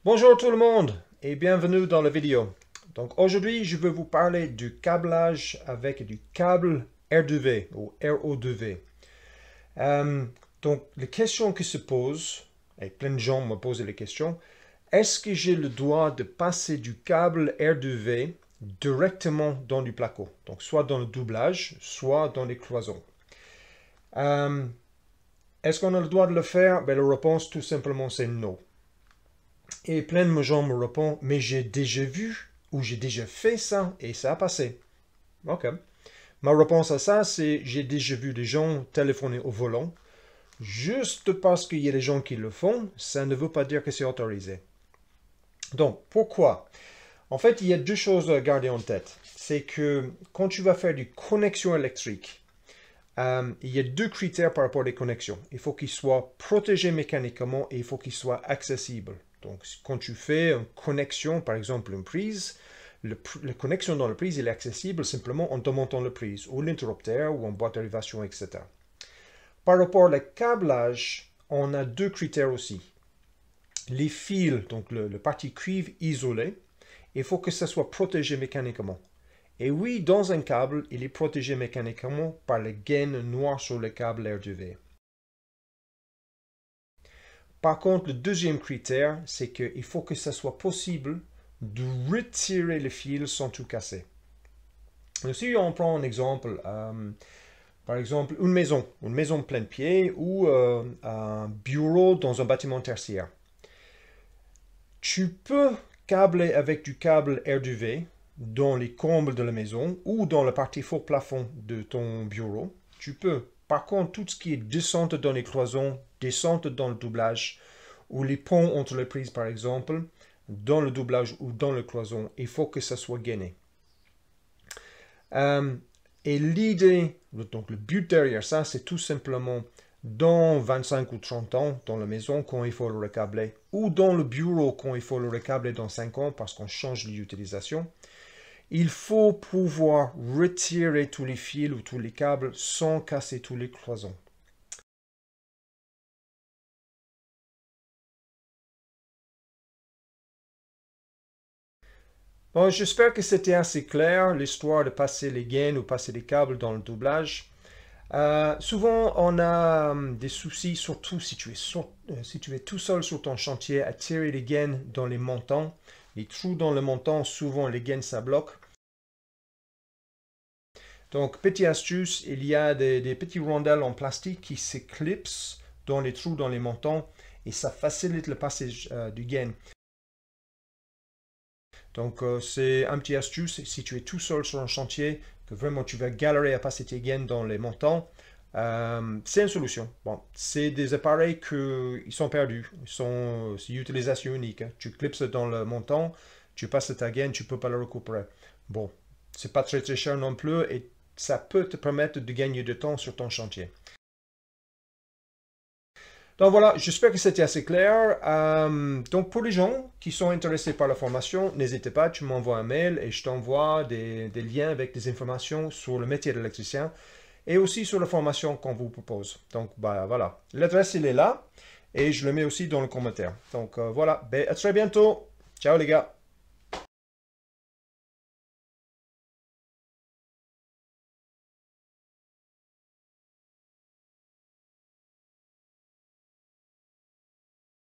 Bonjour tout le monde et bienvenue dans la vidéo. Donc aujourd'hui, je vais vous parler du câblage avec du câble R2V ou RO2V. Euh, donc les questions qui se posent, et plein de gens me posent les questions, est-ce que j'ai le droit de passer du câble R2V directement dans du placo? Donc soit dans le doublage, soit dans les cloisons. Est-ce qu'on a le droit de le faire? Ben, la réponse tout simplement c'est non. Et plein de gens me répondent, mais j'ai déjà vu ou j'ai déjà fait ça et ça a passé. Ok. Ma réponse à ça, c'est j'ai déjà vu des gens téléphoner au volant. Juste parce qu'il y a des gens qui le font, ça ne veut pas dire que c'est autorisé. Donc, pourquoi? En fait, il y a deux choses à garder en tête. C'est que quand tu vas faire du connexion électrique, il y a deux critères par rapport aux connexions. Il faut qu'ils soient protégés mécaniquement et il faut qu'ils soient accessibles. Donc, quand tu fais une connexion, par exemple une prise, la connexion dans la prise est accessible simplement en démontant la prise, ou l'interrupteur, ou en boîte dérivation, etc. Par rapport au câblage, on a deux critères aussi. Les fils, donc le parti cuivre isolé, il faut que ça soit protégé mécaniquement. Et oui, dans un câble, il est protégé mécaniquement par les gaines noires sur le câble R2V. Par contre, le deuxième critère, c'est qu'il faut que ça soit possible de retirer le fil sans tout casser. Si on prend un exemple, par exemple une maison plein pied ou un bureau dans un bâtiment tertiaire. Tu peux câbler avec du câble R2V dans les combles de la maison ou dans la partie faux plafond de ton bureau. Tu peux. Par contre, tout ce qui est descente dans les cloisons, descente dans le doublage, ou les ponts entre les prises par exemple, dans le doublage ou dans le cloison, il faut que ça soit gainé. Et l'idée, donc le but derrière ça, c'est tout simplement dans 25 ou 30 ans, dans la maison, quand il faut le recabler, ou dans le bureau, quand il faut le recabler dans 5 ans, parce qu'on change l'utilisation, il faut pouvoir retirer tous les fils ou tous les câbles sans casser tous les cloisons. Bon, j'espère que c'était assez clair, l'histoire de passer les gaines ou passer les câbles dans le doublage. Souvent, on a des soucis, surtout si tu es tout seul sur ton chantier, à tirer les gaines dans les montants. Les trous dans le montant, souvent les gaines, ça bloque. Donc, petite astuce, il y a des petits rondelles en plastique qui s'éclipsent dans les trous dans les montants et ça facilite le passage du gain. Donc, c'est un petit astuce. Si tu es tout seul sur un chantier, que vraiment tu vas galérer à passer tes gaines dans les montants, c'est une solution. Bon, c'est des appareils qui sont perdus. C'est utilisation unique. Hein. Tu clipses dans le montant, tu passes ta gaine, tu ne peux pas le récupérer. Bon, c'est pas très très cher non plus et ça peut te permettre de gagner du temps sur ton chantier. Donc voilà, j'espère que c'était assez clair. Donc pour les gens qui sont intéressés par la formation, n'hésitez pas, tu m'envoies un mail et je t'envoie des liens avec des informations sur le métier d'électricien et aussi sur la formation qu'on vous propose. Donc bah, voilà, l'adresse il est là et je le mets aussi dans le commentaire. Donc voilà, à très bientôt. Ciao les gars.